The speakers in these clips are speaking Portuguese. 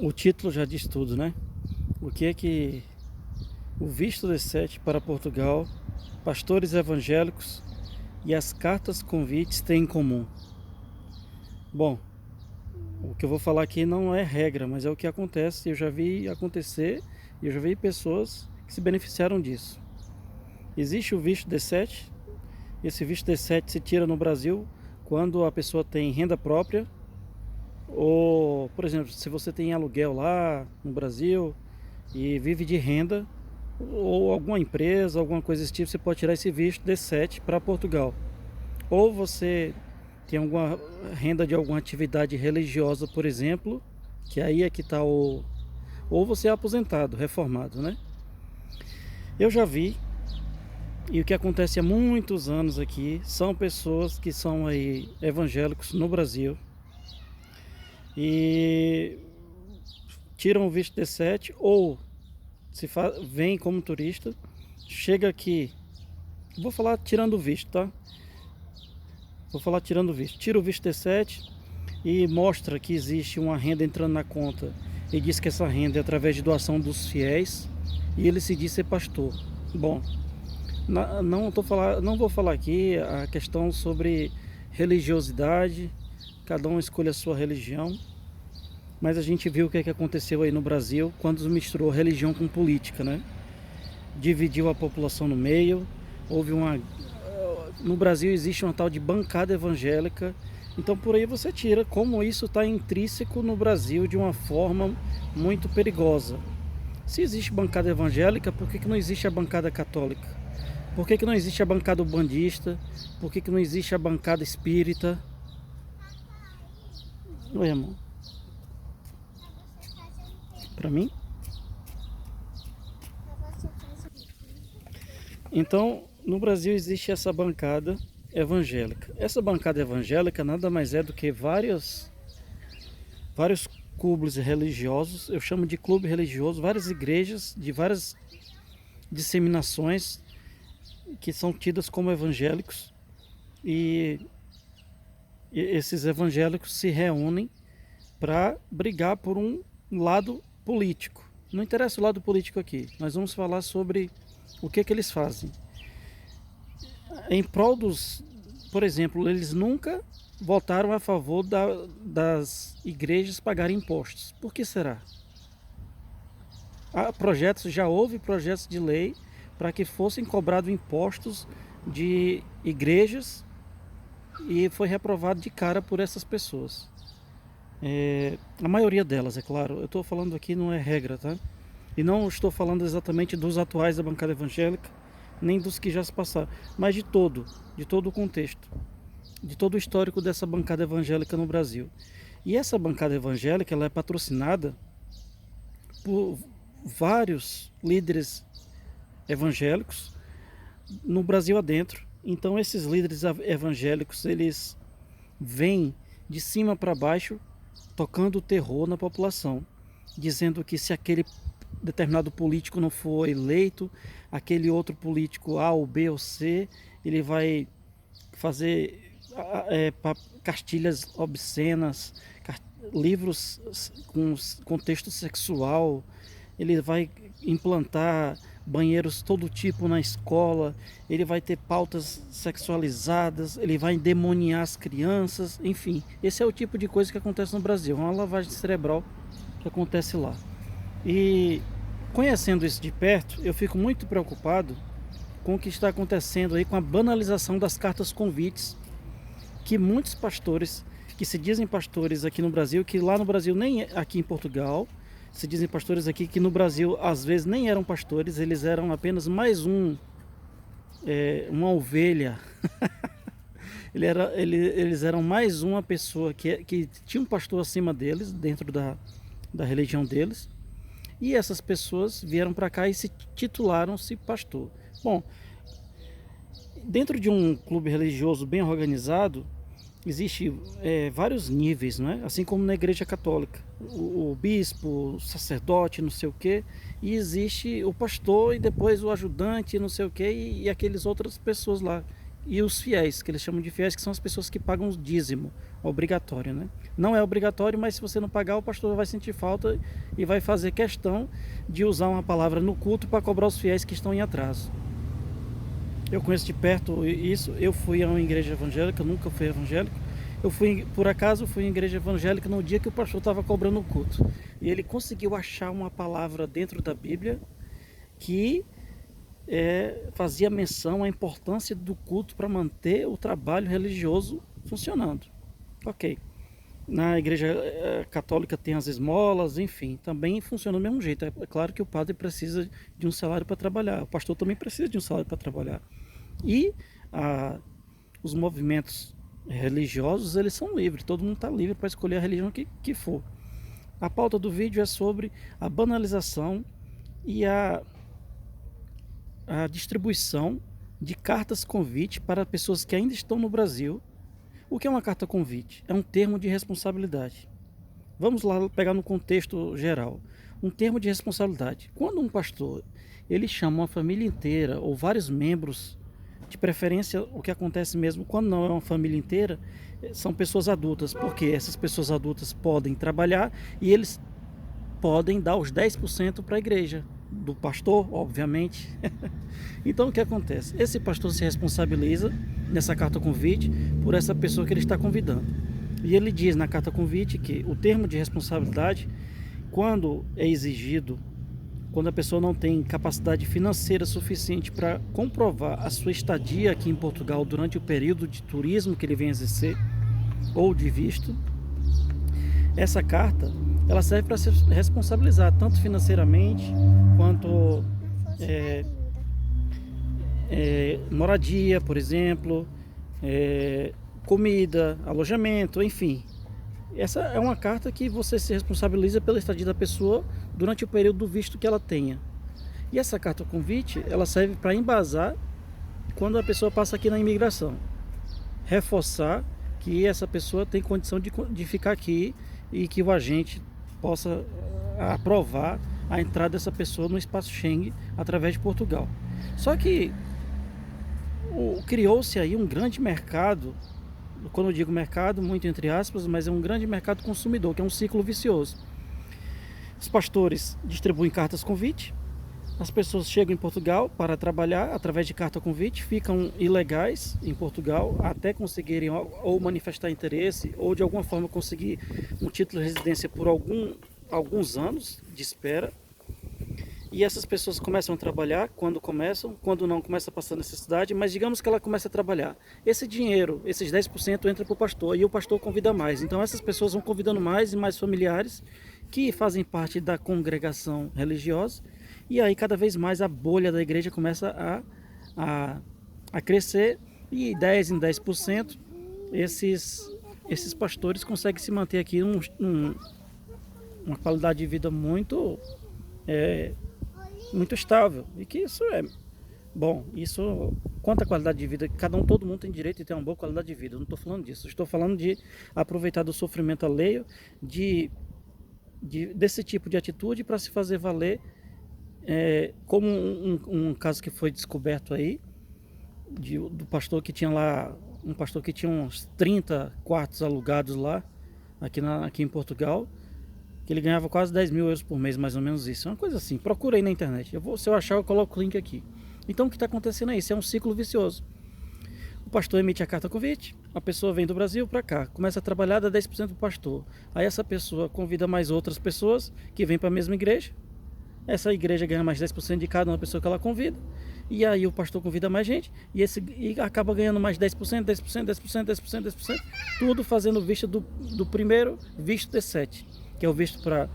O título já diz tudo, né? O que é que o visto D7 para Portugal, pastores evangélicos e as cartas convites têm em comum? Bom, o que eu vou falar aqui não é regra, mas é o que acontece. Eu já vi acontecer e eu já vi pessoas que se beneficiaram disso. Existe o visto D7. Esse visto D7 se tira no Brasil quando a pessoa tem renda própria ou, por exemplo, se você tem aluguel lá no Brasil e vive de renda, ou alguma empresa, alguma coisa desse tipo, você pode tirar esse visto D7 para Portugal. Ou você tem alguma renda de alguma atividade religiosa, por exemplo, que aí é que está o... Ou você é aposentado, reformado, né? Eu já vi, e o que acontece há muitos anos aqui, são pessoas que são aí evangélicos no Brasil e tiram o visto D7 ou vem como turista, chega aqui, vou falar tirando o visto, tá? Vou falar tirando o visto. Tira o visto D7 e mostra que existe uma renda entrando na conta e diz que essa renda é através de doação dos fiéis e ele se diz ser pastor. Bom, não vou falar aqui a questão sobre religiosidade, cada um escolhe a sua religião, mas a gente viu o que aconteceu aí no Brasil quando misturou religião com política, né? Dividiu a população no meio, houve uma... No Brasil existe uma tal de bancada evangélica, então por aí você tira como isso está intrínseco no Brasil de uma forma muito perigosa. Se existe bancada evangélica, por que não existe a bancada católica? Por que não existe a bancada umbandista? Por que não existe a bancada espírita? Oi, irmão. Para mim? Então, no Brasil existe essa bancada evangélica. Essa bancada evangélica nada mais é do que vários clubes religiosos, eu chamo de clube religioso, várias igrejas de várias disseminações que são tidas como evangélicos e esses evangélicos se reúnem para brigar por um lado político. Não interessa o lado político aqui, nós vamos falar sobre o que eles fazem. Em prol dos, por exemplo, eles nunca votaram a favor das igrejas pagarem impostos. Por que será? Já houve projetos de lei para que fossem cobrados impostos de igrejas e foi reprovado de cara por essas pessoas. A maioria delas, é claro. Eu estou falando aqui, não é regra, tá? E não estou falando exatamente dos atuais da bancada evangélica, nem dos que já se passaram, mas de todo o contexto, de todo o histórico dessa bancada evangélica no Brasil. E essa bancada evangélica, ela é patrocinada por vários líderes evangélicos no Brasil adentro. Então esses líderes evangélicos, eles vêm de cima para baixo tocando terror na população, dizendo que se aquele determinado político não for eleito, aquele outro político A ou B ou C, ele vai fazer cartilhas obscenas, livros com texto sexual, ele vai implantar banheiros todo tipo na escola, ele vai ter pautas sexualizadas, ele vai endemoniar as crianças, enfim, esse é o tipo de coisa que acontece no Brasil, uma lavagem cerebral que acontece lá. E conhecendo isso de perto, eu fico muito preocupado com o que está acontecendo aí com a banalização das cartas convites, que muitos pastores, que se dizem pastores aqui no Brasil, que lá no Brasil, nem aqui em Portugal, se dizem pastores aqui, que no Brasil às vezes nem eram pastores, eles eram apenas mais uma ovelha. Eles eram mais uma pessoa que tinha um pastor acima deles, dentro da religião deles. E essas pessoas vieram para cá e se titularam-se pastor. Bom, dentro de um clube religioso bem organizado, existe vários níveis, não é? Assim como na igreja católica. O bispo, o sacerdote, não sei o quê. E existe o pastor e depois o ajudante, não sei o quê. E aqueles outras pessoas lá e os fiéis, que eles chamam de fiéis, que são as pessoas que pagam o dízimo obrigatório, né? Não é obrigatório, mas se você não pagar, o pastor vai sentir falta e vai fazer questão de usar uma palavra no culto para cobrar os fiéis que estão em atraso. Eu conheço de perto isso. Eu fui a uma igreja evangélica, nunca fui evangélico. Eu fui, por acaso, fui em igreja evangélica no dia que o pastor estava cobrando o culto. E ele conseguiu achar uma palavra dentro da Bíblia que fazia menção à importância do culto para manter o trabalho religioso funcionando. Ok. Na igreja católica tem as esmolas, enfim, também funciona do mesmo jeito. É claro que o padre precisa de um salário para trabalhar, o pastor também precisa de um salário para trabalhar. E os movimentos religiosos, eles são livres, todo mundo está livre para escolher a religião que for. A pauta do vídeo é sobre a banalização e a distribuição de cartas convite para pessoas que ainda estão no Brasil. O que é uma carta convite? É um termo de responsabilidade. Vamos lá pegar no contexto geral. Um termo de responsabilidade. Quando um pastor ele chama uma família inteira ou vários membros, de preferência o que acontece mesmo quando não é uma família inteira, são pessoas adultas, porque essas pessoas adultas podem trabalhar e eles podem dar os 10% para a igreja, do pastor, obviamente. Então o que acontece? Esse pastor se responsabiliza nessa carta convite por essa pessoa que ele está convidando. E ele diz na carta convite que o termo de responsabilidade, quando é exigido, quando a pessoa não tem capacidade financeira suficiente para comprovar a sua estadia aqui em Portugal durante o período de turismo que ele vem exercer, ou de visto, essa carta ela serve para se responsabilizar tanto financeiramente quanto moradia, por exemplo, comida, alojamento, enfim. Essa é uma carta que você se responsabiliza pela estadia da pessoa durante o período do visto que ela tenha. E essa carta convite, ela serve para embasar quando a pessoa passa aqui na imigração. Reforçar que essa pessoa tem condição de ficar aqui e que o agente possa aprovar a entrada dessa pessoa no espaço Schengen através de Portugal. Só que criou-se aí um grande mercado. Quando eu digo mercado, muito entre aspas, mas é um grande mercado consumidor, que é um ciclo vicioso. Os pastores distribuem cartas convite, as pessoas chegam em Portugal para trabalhar através de carta convite, ficam ilegais em Portugal até conseguirem ou manifestar interesse ou de alguma forma conseguir um título de residência por alguns anos de espera. E essas pessoas começam a trabalhar quando não começa a passar necessidade, mas digamos que ela começa a trabalhar. Esse dinheiro, esses 10% entra para o pastor e o pastor convida mais. Então essas pessoas vão convidando mais e mais familiares que fazem parte da congregação religiosa e aí cada vez mais a bolha da igreja começa a crescer e 10 em 10% esses pastores conseguem se manter aqui uma qualidade de vida muito estável, e que isso é bom. Isso, quanto à qualidade de vida, todo mundo tem direito de ter uma boa qualidade de vida. Eu não estou falando disso, estou falando de aproveitar do sofrimento alheio, desse tipo de atitude para se fazer valer, como um caso que foi descoberto aí do pastor que tinha lá, um pastor que tinha uns 30 quartos alugados lá aqui em Portugal, que ele ganhava quase 10 mil euros por mês, mais ou menos isso. É uma coisa assim, procura aí na internet. Se eu achar, eu coloco o link aqui. Então o que está acontecendo é isso, é um ciclo vicioso. O pastor emite a carta convite, a pessoa vem do Brasil para cá, começa a trabalhar, dá 10% do pastor. Aí essa pessoa convida mais outras pessoas que vêm para a mesma igreja. Essa igreja ganha mais 10% de cada uma pessoa que ela convida. E aí o pastor convida mais gente e acaba ganhando mais 10%, 10%, 10%, 10%, 10%, tudo fazendo visto do primeiro visto D7. Que é o visto para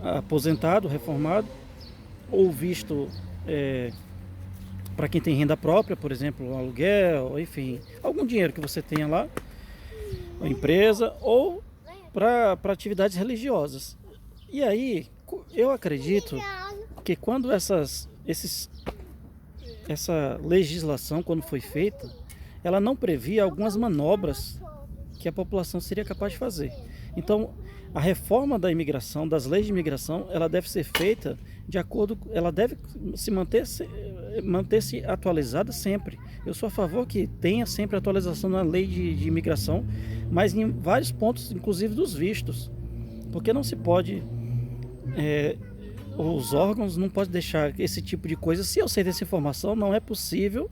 aposentado, reformado, ou visto para quem tem renda própria, por exemplo, aluguel, enfim, algum dinheiro que você tenha lá, a empresa, ou para atividades religiosas. E aí, eu acredito que quando essa legislação, quando foi feita, ela não previa algumas manobras que a população seria capaz de fazer. Então, A reforma da imigração, das leis de imigração, ela deve ser feita de acordo, ela deve manter-se atualizada sempre. Eu sou a favor que tenha sempre atualização na lei de imigração, mas em vários pontos, inclusive dos vistos, porque não se pode, os órgãos não podem deixar esse tipo de coisa. Se eu sei dessa informação, não é possível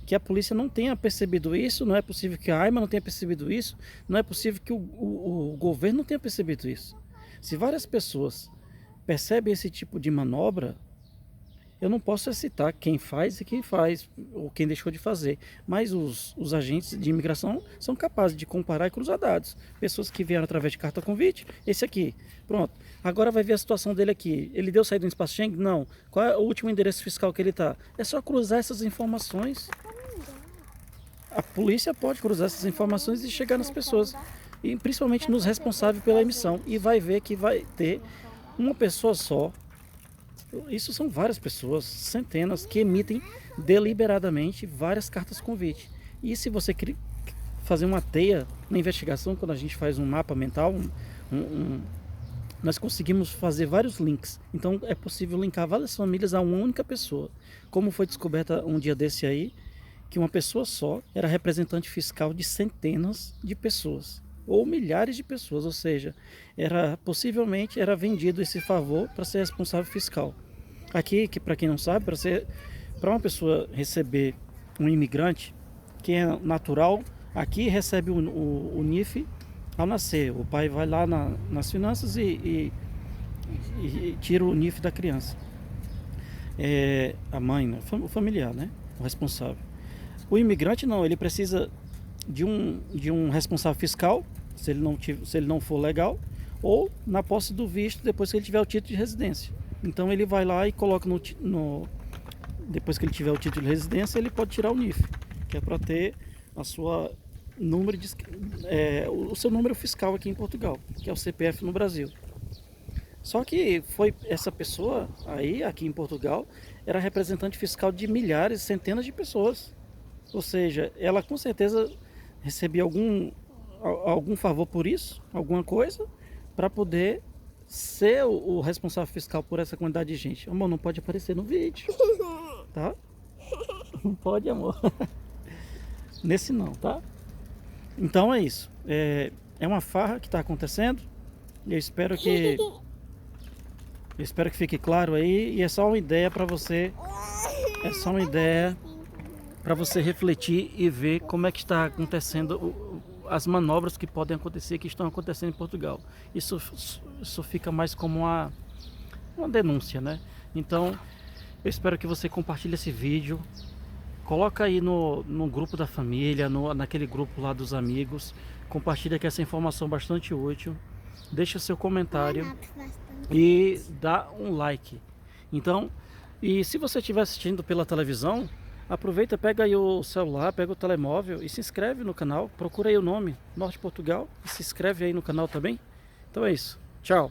que a polícia não tenha percebido isso, não é possível que a AIMA não tenha percebido isso, não é possível que o governo não tenha percebido isso. Se várias pessoas percebem esse tipo de manobra, eu não posso citar quem faz e quem faz, ou quem deixou de fazer, mas os agentes de imigração são capazes de comparar e cruzar dados. Pessoas que vieram através de carta convite, esse aqui, pronto. Agora vai ver a situação dele aqui. Ele deu saída do espaço Schengen? Não. Qual é o último endereço fiscal que ele está? É só cruzar essas informações. A polícia pode cruzar essas informações e chegar nas pessoas, e principalmente nos responsáveis pela emissão, e vai ver que vai ter uma pessoa só. Isso são várias pessoas, centenas, que emitem deliberadamente várias cartas convite. E se você fazer uma teia na investigação, quando a gente faz um mapa mental, nós conseguimos fazer vários links. Então é possível linkar várias famílias a uma única pessoa. Como foi descoberta um dia desse aí, que uma pessoa só era representante fiscal de centenas de pessoas, ou milhares de pessoas, ou seja, possivelmente era vendido esse favor para ser responsável fiscal. Aqui, que para quem não sabe, para uma pessoa receber um imigrante que é natural, aqui recebe o NIF ao nascer. O pai vai lá nas finanças e tira o NIF da criança. A mãe, né? O familiar, né? O responsável. O imigrante não, ele precisa de um responsável fiscal, se ele não for legal, ou na posse do visto depois que ele tiver o título de residência. Então ele vai lá e coloca depois que ele tiver o título de residência, ele pode tirar o NIF, que é para ter o seu número fiscal aqui em Portugal, que é o CPF no Brasil. Só que foi essa pessoa aí, aqui em Portugal, era representante fiscal de milhares, centenas de pessoas. Ou seja, ela com certeza recebia algum favor por isso, alguma coisa, para poder ser o responsável fiscal por essa quantidade de gente. Amor, não pode aparecer no vídeo, tá? Não pode, amor. Nesse não, tá? Então é isso. É uma farra que está acontecendo. Eu espero que fique claro aí. E é só uma ideia para você. É só uma ideia para você refletir e ver como é que está acontecendo as manobras que podem acontecer, que estão acontecendo em Portugal. Isso fica mais como uma denúncia, né? Então, eu espero que você compartilhe esse vídeo, coloca aí no grupo da família, naquele grupo lá dos amigos, compartilha que essa informação é bastante útil, deixa seu comentário e dá um like. Então, e se você estiver assistindo pela televisão, aproveita, pega aí o celular, pega o telemóvel e se inscreve no canal. Procura aí o nome, Norte Portugal, e se inscreve aí no canal também. Então é isso. Tchau.